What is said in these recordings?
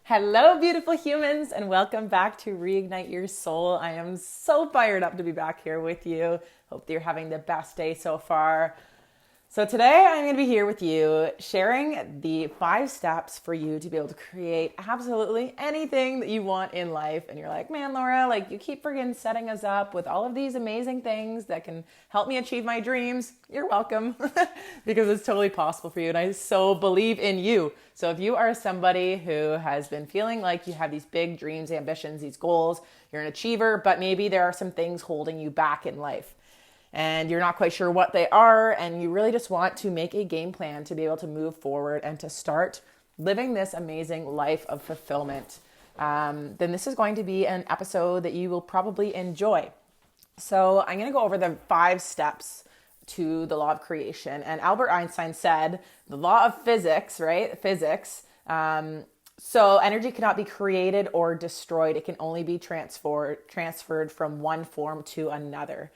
Hello, beautiful humans, and welcome back to Reignite Your Soul. I am so fired up to be back here with you. Hope that you're having the best day so far. So today I'm going to be here with you sharing the 5 steps for you to be able to create absolutely anything that you want in life. And you're like, man, Laura, you keep friggin' setting us up with all of these amazing things that can help me achieve my dreams. You're welcome because it's totally possible for you. And I so believe in you. So if you are somebody who has been feeling like you have these big dreams, ambitions, these goals, you're an achiever, but maybe there are some things holding you back in life, and you're not quite sure what they are, and you really just want to make a game plan to be able to move forward and to start living this amazing life of fulfillment, then this is going to be an episode that you will probably enjoy. So I'm going to go over the 5 steps to the law of creation. And Albert Einstein said, the law of physics, right? Physics. So energy cannot be created or destroyed. It can only be transferred from one form to another.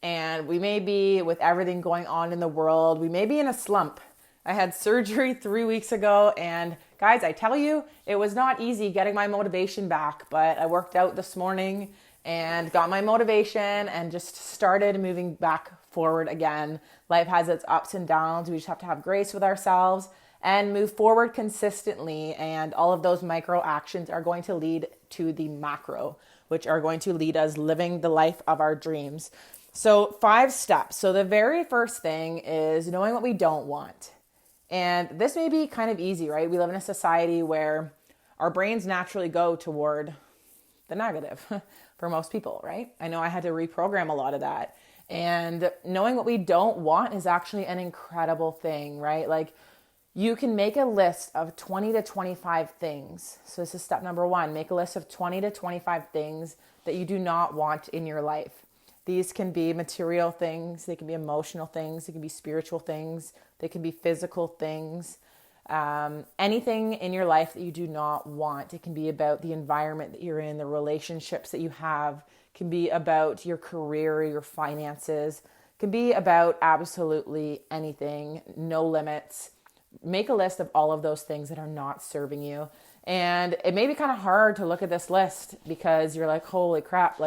And we may be, with everything going on in the world, we may be in a slump. I had surgery 3 weeks ago, and guys, I tell you, it was not easy getting my motivation back, but I worked out this morning and got my motivation and just started moving back forward again. Life has its ups and downs. We just have to have grace with ourselves and move forward consistently. And all of those micro actions are going to lead to the macro, which are going to lead us living the life of our dreams. So 5 steps. So the very first thing is knowing what we don't want. And this may be kind of easy, right? We live in a society where our brains naturally go toward the negative for most people, right? I know I had to reprogram a lot of that. And knowing what we don't want is actually an incredible thing, right? You can make a list of 20 to 25 things. So this is step number 1. Make a list of 20 to 25 things that you do not want in your life. These can be material things, they can be emotional things, they can be spiritual things, they can be physical things, anything in your life that you do not want. It can be about the environment that you're in, the relationships that you have, it can be about your career, your finances, it can be about absolutely anything, no limits. Make a list of all of those things that are not serving you. And it may be kind of hard to look at this list because you're like, holy crap,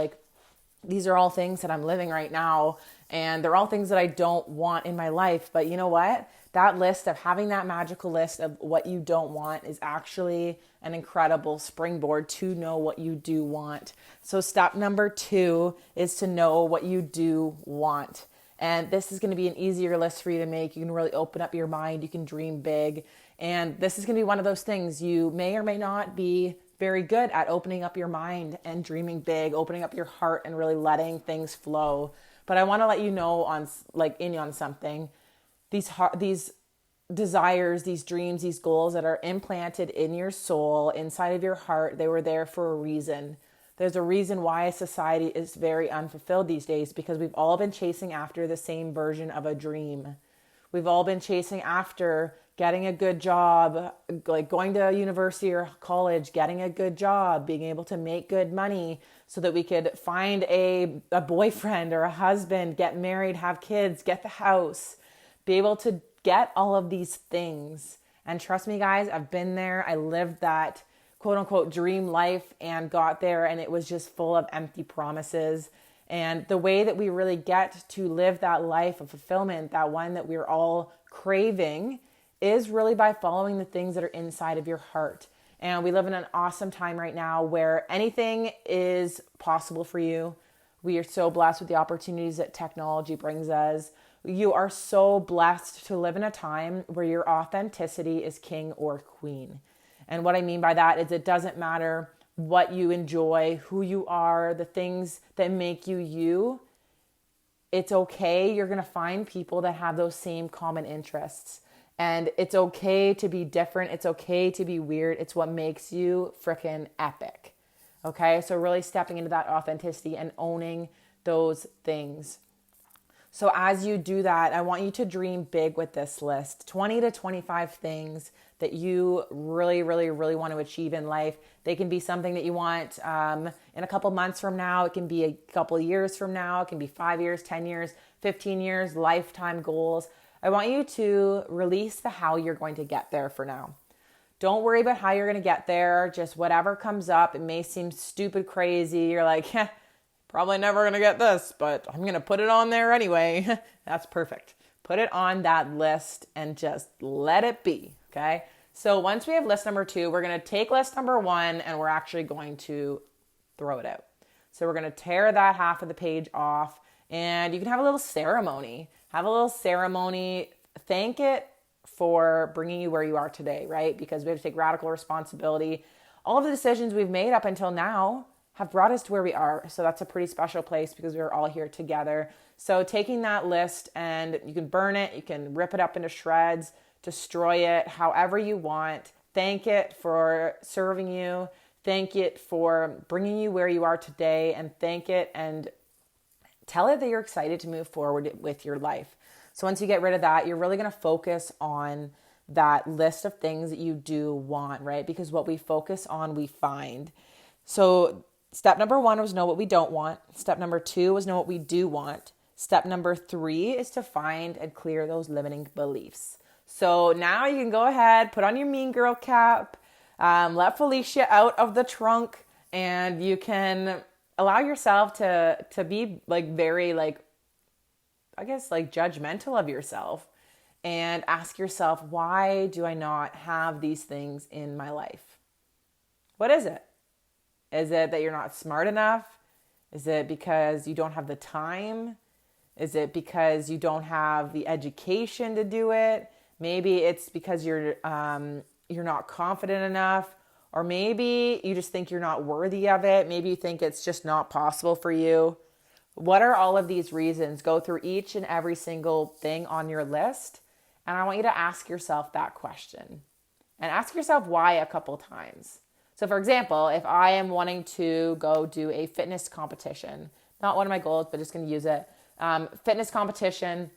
these are all things that I'm living right now, and they're all things that I don't want in my life. But you know what? That list of having that magical list of what you don't want is actually an incredible springboard to know what you do want. So step number 2 is to know what you do want. And this is going to be an easier list for you to make. You can really open up your mind. You can dream big. And this is going to be one of those things you may or may not be very good at, opening up your mind and dreaming big, opening up your heart and really letting things flow. But I want to let you know on something. These desires, these dreams, these goals that are implanted in your soul, inside of your heart, they were there for a reason. There's a reason why society is very unfulfilled these days, because we've all been chasing after the same version of a dream. We've all been chasing after getting a good job, going to university or college, getting a good job, being able to make good money so that we could find a boyfriend or a husband, get married, have kids, get the house, be able to get all of these things. And trust me, guys, I've been there. I lived that quote unquote dream life and got there, and it was just full of empty promises. And the way that we really get to live that life of fulfillment, that one that we're all craving, is really by following the things that are inside of your heart. And we live in an awesome time right now where anything is possible for you. We are so blessed with the opportunities that technology brings us. You are so blessed to live in a time where your authenticity is king or queen. And what I mean by that is it doesn't matter what you enjoy, who you are, the things that make you you. It's okay. You're going to find people that have those same common interests. And it's okay to be different. It's okay to be weird. It's what makes you freaking epic. Okay? So really stepping into that authenticity and owning those things. So as you do that, I want you to dream big with this list. 20 to 25 things that you really, really, really want to achieve in life. They can be something that you want in a couple months from now. It can be a couple years from now. It can be 5 years, 10 years, 15 years, lifetime goals. I want you to release the how you're going to get there for now. Don't worry about how you're going to get there. Just whatever comes up. It may seem stupid, crazy. You're like, probably never going to get this, but I'm going to put it on there anyway. That's perfect. Put it on that list and just let it be. Okay. So once we have list number 2, we're going to take list number 1 and we're actually going to throw it out. So we're going to tear that half of the page off, and you can have a little ceremony. Have a little ceremony. Thank it for bringing you where you are today, right? Because we have to take radical responsibility. All of the decisions we've made up until now have brought us to where we are. So that's a pretty special place because we're all here together. So taking that list, and you can burn it, you can rip it up into shreds, destroy it, however you want. Thank it for serving you. Thank it for bringing you where you are today, and thank it and tell it that you're excited to move forward with your life. So once you get rid of that, you're really going to focus on that list of things that you do want, right? Because what we focus on, we find. So step number 1 was know what we don't want. Step number 2 was know what we do want. Step number 3 is to find and clear those limiting beliefs. So now you can go ahead, put on your mean girl cap, let Felicia out of the trunk, and you can allow yourself to be very judgmental of yourself, and ask yourself, why do I not have these things in my life? What is it? Is it that you're not smart enough? Is it because you don't have the time? Is it because you don't have the education to do it? Maybe it's because you're not confident enough, or maybe you just think you're not worthy of it. Maybe you think it's just not possible for you. What are all of these reasons? Go through each and every single thing on your list, and I want you to ask yourself that question, and ask yourself why a couple times. So for example, if I am wanting to go do a fitness competition, not one of my goals, but just going to use it, fitness competition,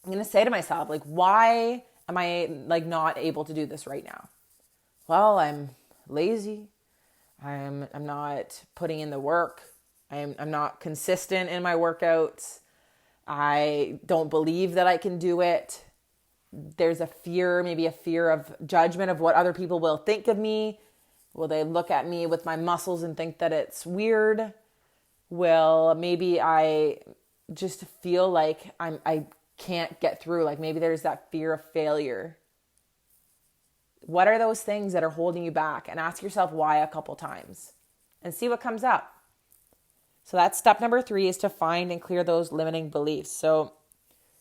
I'm going to say to myself, why am I not able to do this right now? Well, I'm lazy. I'm not putting in the work. I'm not consistent in my workouts. I don't believe that I can do it. There's a fear, maybe a fear of judgment of what other people will think of me. Will they look at me with my muscles and think that it's weird? Will maybe I just feel like I can't get through? Maybe there's that fear of failure. What are those things that are holding you back? And ask yourself why a couple times and see what comes up. So that's step number 3, is to find and clear those limiting beliefs. So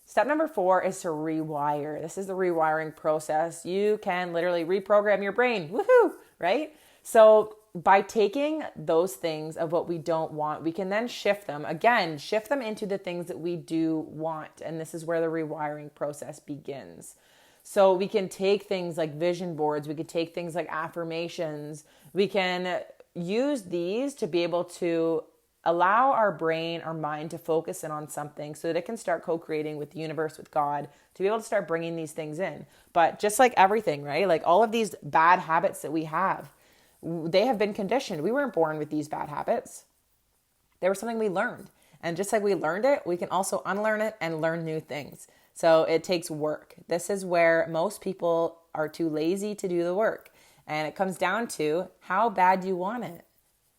step number 4 is to rewire. This is the rewiring process. You can literally reprogram your brain. Woohoo! Right? So by taking those things of what we don't want, we can then shift them into the things that we do want. And this is where the rewiring process begins. So we can take things like vision boards. We could take things like affirmations. We can use these to be able to allow our brain, our mind to focus in on something so that it can start co-creating with the universe, with God, to be able to start bringing these things in. But just like everything, right? All of these bad habits that we have, they have been conditioned. We weren't born with these bad habits. They were something we learned. And just like we learned it, we can also unlearn it and learn new things. So it takes work. This is where most people are too lazy to do the work. And it comes down to, how bad do you want it?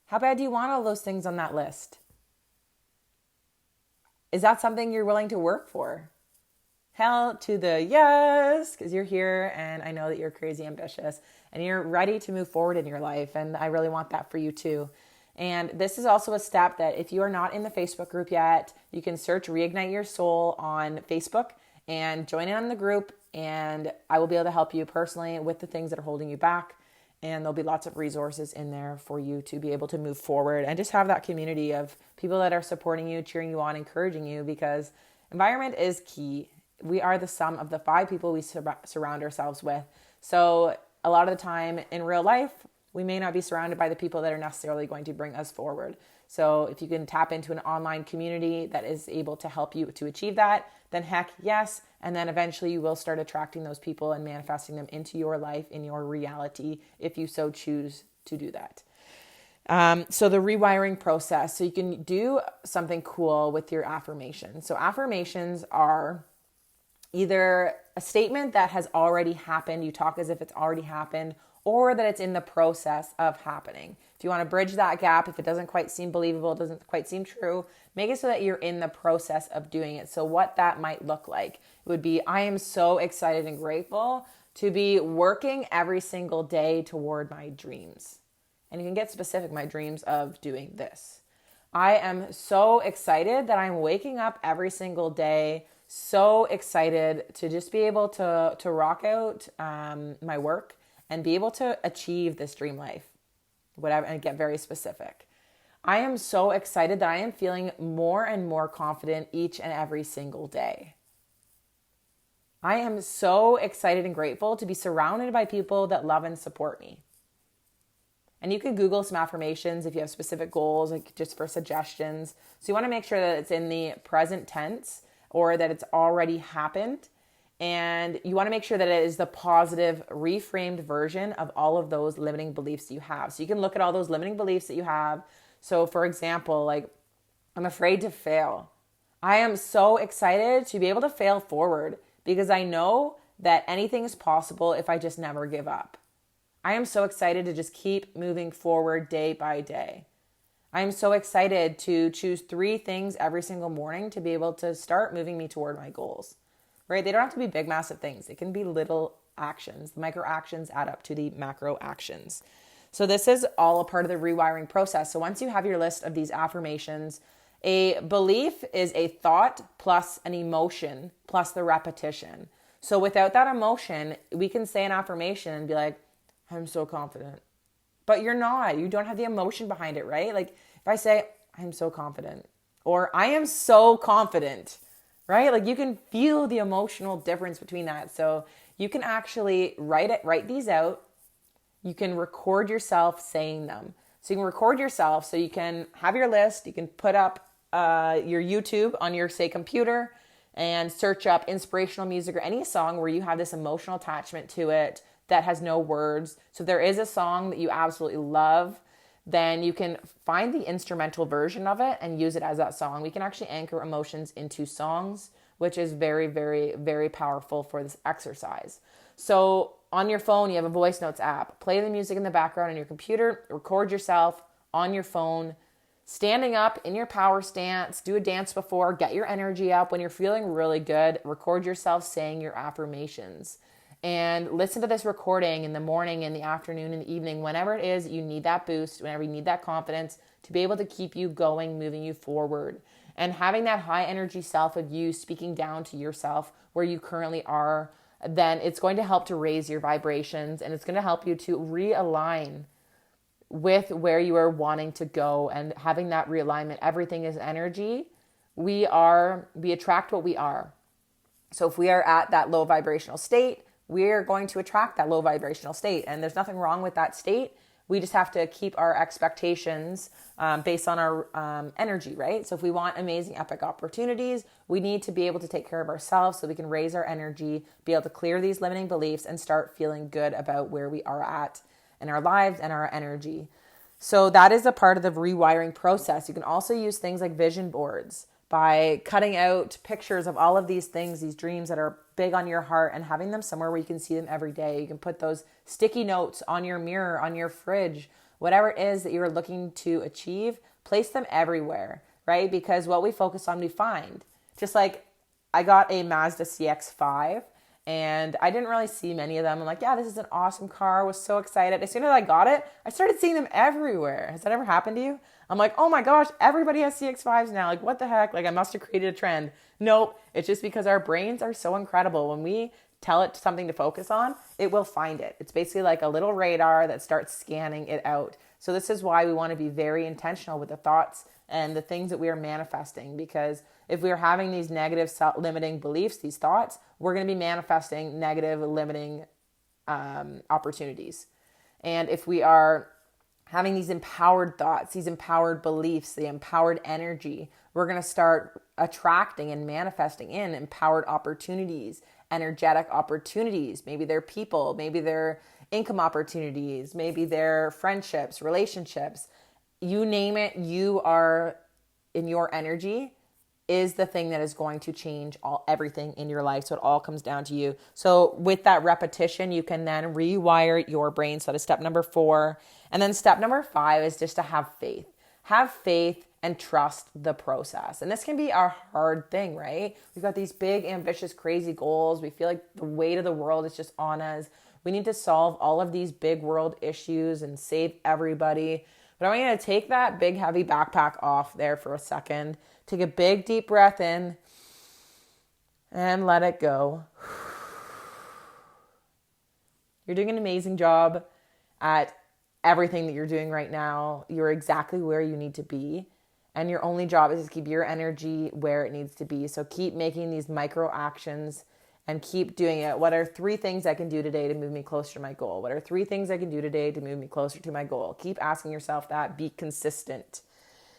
How bad do you want all those things on that list? Is that something you're willing to work for? Hell to the yes, because you're here and I know that you're crazy ambitious and you're ready to move forward in your life. And I really want that for you too. And this is also a step that if you are not in the Facebook group yet, you can search Reignite Your Soul on Facebook and join in on the group. And I will be able to help you personally with the things that are holding you back. And there'll be lots of resources in there for you to be able to move forward and just have that community of people that are supporting you, cheering you on, encouraging you, because environment is key. We are the sum of the 5 people we surround ourselves with. So a lot of the time in real life, we may not be surrounded by the people that are necessarily going to bring us forward. So if you can tap into an online community that is able to help you to achieve that, then heck yes. And then eventually you will start attracting those people and manifesting them into your life, in your reality, if you so choose to do that. So the rewiring process. So you can do something cool with your affirmations. So affirmations are either a statement that has already happened, you talk as if it's already happened, or that it's in the process of happening. If you want to bridge that gap, if it doesn't quite seem believable, doesn't quite seem true, make it so that you're in the process of doing it. So what that might look like, it would be, I am so excited and grateful to be working every single day toward my dreams. And you can get specific, my dreams of doing this. I am so excited that I'm waking up every single day, so excited to just be able to rock out my work and be able to achieve this dream life, whatever, and get very specific. I am so excited that I am feeling more and more confident each and every single day. I am so excited and grateful to be surrounded by people that love and support me. And you can Google some affirmations if you have specific goals, like just for suggestions. So you want to make sure that it's in the present tense or that it's already happened. And you want to make sure that it is the positive, reframed version of all of those limiting beliefs you have. So you can look at all those limiting beliefs that you have. So for example, like, I'm afraid to fail. I am so excited to be able to fail forward because I know that anything is possible if I just never give up. I am so excited to just keep moving forward day by day. I am so excited to choose 3 things every single morning to be able to start moving me toward my goals, right? They don't have to be big, massive things. It can be little actions. The micro actions add up to the macro actions. So this is all a part of the rewiring process. So once you have your list of these affirmations, a belief is a thought plus an emotion plus the repetition. So without that emotion, we can say an affirmation and be like, I'm so confident. But you're not. You don't have the emotion behind it, right? Like if I say, I'm so confident, or I am so confident, right? Like you can feel the emotional difference between that. So you can actually write these out. You can record yourself saying them. So you can record yourself so you can have your list. You can put up your YouTube on your, say, computer and search up inspirational music or any song where you have this emotional attachment to it that has no words. So if there is a song that you absolutely love, then you can find the instrumental version of it and use it as that song. We can actually anchor emotions into songs, which is very, very, very powerful for this exercise. So on your phone, you have a voice notes app. Play the music in the background on your computer, record yourself on your phone, standing up in your power stance, do a dance before, get your energy up. When you're feeling really good, record yourself saying your affirmations. And listen to this recording in the morning, in the afternoon, in the evening, whenever it is you need that boost, whenever you need that confidence to be able to keep you going, moving you forward. And having that high energy self of you speaking down to yourself where you currently are, then it's going to help to raise your vibrations and it's going to help you to realign with where you are wanting to go. And having that realignment, everything is energy. We attract what we are. So if we are at that low vibrational state, we're going to attract that low vibrational state. And there's nothing wrong with that state. We just have to keep our expectations based on our energy, right? So if we want amazing, epic opportunities, we need to be able to take care of ourselves so we can raise our energy, be able to clear these limiting beliefs and start feeling good about where we are at in our lives and our energy. So that is a part of the rewiring process. You can also use things like vision boards by cutting out pictures of all of these things, these dreams that are big on your heart and having them somewhere where you can see them every day. You can put those sticky notes on your mirror, on your fridge, whatever it is that you're looking to achieve, place them everywhere, right? Because what we focus on, we find. Just like I got a Mazda CX-5 and I didn't really see many of them. I'm like, yeah, this is an awesome car. I was so excited. As soon as I got it, I started seeing them everywhere. Has that ever happened to you? I'm like, oh my gosh, everybody has CX-5s now. Like, what the heck? Like, I must have created a trend. Nope. It's just because our brains are so incredible. When we tell it something to focus on, it will find it. It's basically like a little radar that starts scanning it out. So this is why we want to be very intentional with the thoughts and the things that we are manifesting, because if we are having these negative limiting beliefs, these thoughts, we're going to be manifesting negative limiting opportunities. And if we are having these empowered thoughts, these empowered beliefs, the empowered energy, we're going to start attracting and manifesting in empowered opportunities, energetic opportunities. Maybe they're people, maybe they're income opportunities, maybe they're friendships, relationships. You name it, you are in your energy. is the thing that is going to change everything in your life. So it all comes down to you. So with that repetition, you can then rewire your brain. So that is step number 4. And then step number 5 is just to have faith. Have faith and trust the process. And this can be a hard thing, right? We've got these big, ambitious, crazy goals. We feel like the weight of the world is just on us. We need to solve all of these big world issues and save everybody. But I want you to take that big, heavy backpack off there for a second. Take a big, deep breath in and let it go. You're doing an amazing job at everything that you're doing right now. You're exactly where you need to be. And your only job is to keep your energy where it needs to be. So keep making these micro actions and keep doing it. What are 3 things I can do today to move me closer to my goal? What are 3 things I can do today to move me closer to my goal? Keep asking yourself that. Be consistent.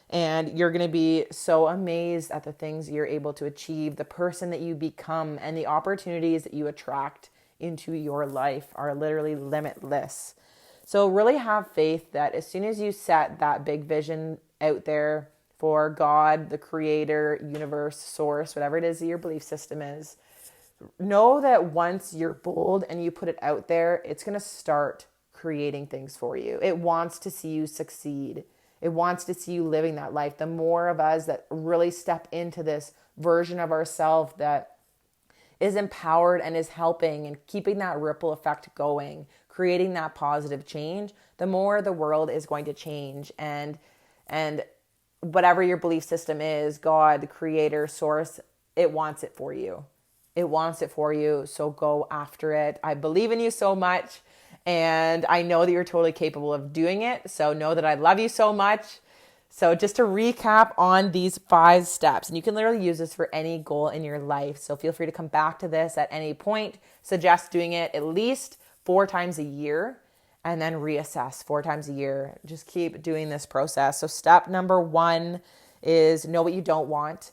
And you're going to be so amazed at the things you're able to achieve, the person that you become, and the opportunities that you attract into your life are literally limitless. So really have faith that as soon as you set that big vision out there for God, the creator, universe, source, whatever it is that your belief system is, know that once you're bold and you put it out there, it's going to start creating things for you. It wants to see you succeed. It wants to see you living that life. The more of us that really step into this version of ourselves that is empowered and is helping and keeping that ripple effect going, creating that positive change, the more the world is going to change. And whatever your belief system is, God, the creator, source, it wants it for you. It wants it for you. So go after it. I believe in you so much. And I know that you're totally capable of doing it. So know that I love you so much. So just to recap on these 5 steps, and you can literally use this for any goal in your life. So feel free to come back to this at any point. Suggest doing it at least 4 times a year and then reassess 4 times a year. Just keep doing this process. So step number 1 is know what you don't want.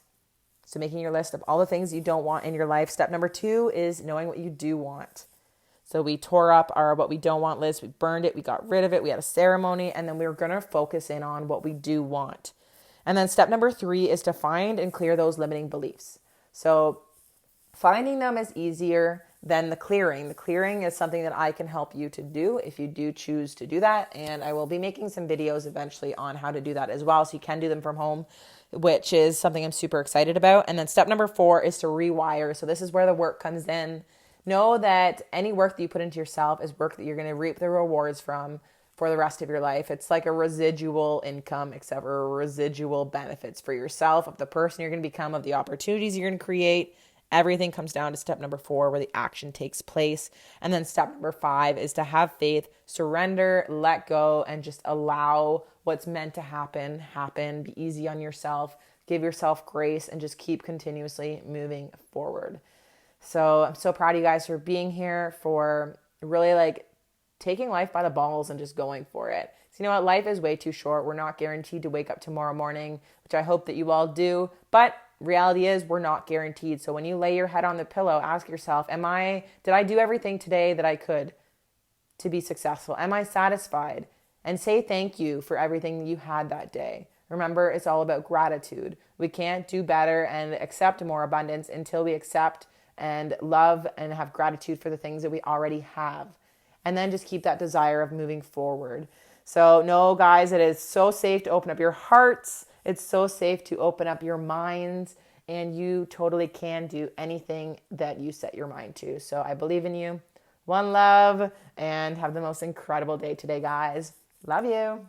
So making your list of all the things you don't want in your life. Step number 2 is knowing what you do want. So we tore up our what we don't want list. We burned it. We got rid of it. We had a ceremony. And then we were going to focus in on what we do want. And then step number 3 is to find and clear those limiting beliefs. So finding them is easier than the clearing. The clearing is something that I can help you to do if you do choose to do that. And I will be making some videos eventually on how to do that as well. So you can do them from home, which is something I'm super excited about. And then step number 4 is to rewire. So this is where the work comes in. Know that any work that you put into yourself is work that you're going to reap the rewards from for the rest of your life. It's like a residual income, except for residual benefits for yourself, of the person you're going to become, of the opportunities you're going to create. Everything comes down to step number 4, where the action takes place. And then step number 5 is to have faith, surrender, let go, and just allow what's meant to happen. Be easy on yourself, give yourself grace, and just keep continuously moving forward. So I'm so proud of you guys for being here, for really taking life by the balls and just going for it. So you know what? Life is way too short. We're not guaranteed to wake up tomorrow morning, which I hope that you all do. But reality is we're not guaranteed. So when you lay your head on the pillow, ask yourself, did I do everything today that I could to be successful? Am I satisfied? And say thank you for everything that you had that day. Remember, it's all about gratitude. We can't do better and accept more abundance until we accept and love and have gratitude for the things that we already have. And then just keep that desire of moving forward. So no, guys, it is so safe to open up your hearts. It's so safe to open up your minds. And you totally can do anything that you set your mind to. So I believe in you. One love, and have the most incredible day today, guys. Love you.